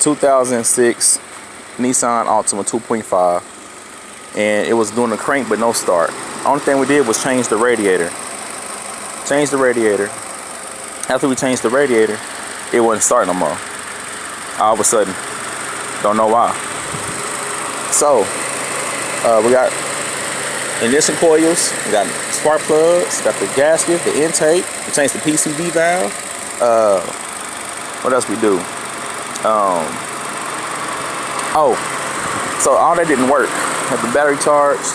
2006 Nissan Altima 2.5, and it was doing the crank but no start. Only thing we did was change the radiator. After we changed the radiator, it wasn't starting no more. All of a sudden, don't know why. So we got ignition coils, we got spark plugs, got the gasket, the intake. We changed the PCV valve. What else we do? Oh, so all that didn't work. Had the battery charged.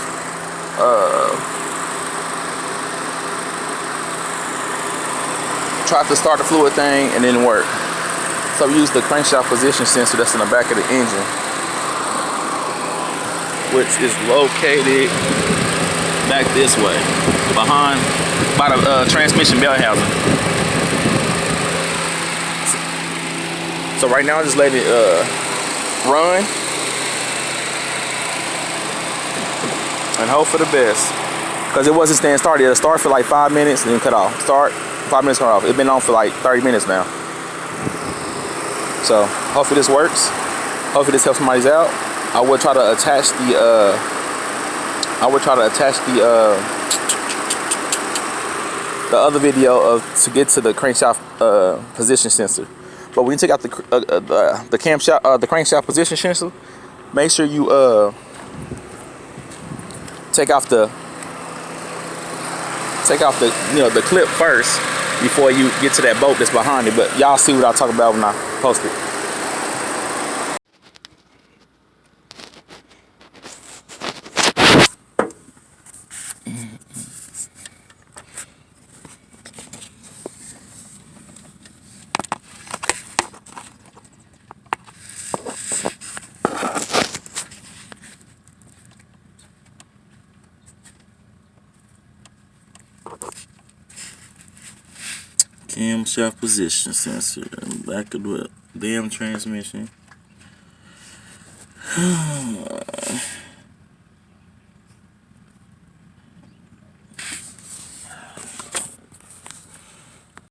Tried to start the fluid thing and it didn't work. So we used the crankshaft position sensor that's in the back of the engine, which is located back this way, by the transmission belt housing. So right now, I'm just letting it run and hope for the best, because it wasn't staying started. It'll start for like 5 minutes and then cut off. Start 5 minutes, cut off. It's been on for like 30 minutes now. So hopefully this works. Hopefully this helps somebody out. I will try to attach the other video to get to the crankshaft position sensor. But when you take out the crankshaft position sensor, make sure you take off the the clip first before you get to that bolt that's behind it. But y'all see what I'll talk about when I post it. Camshaft position sensor in the back of the damn transmission.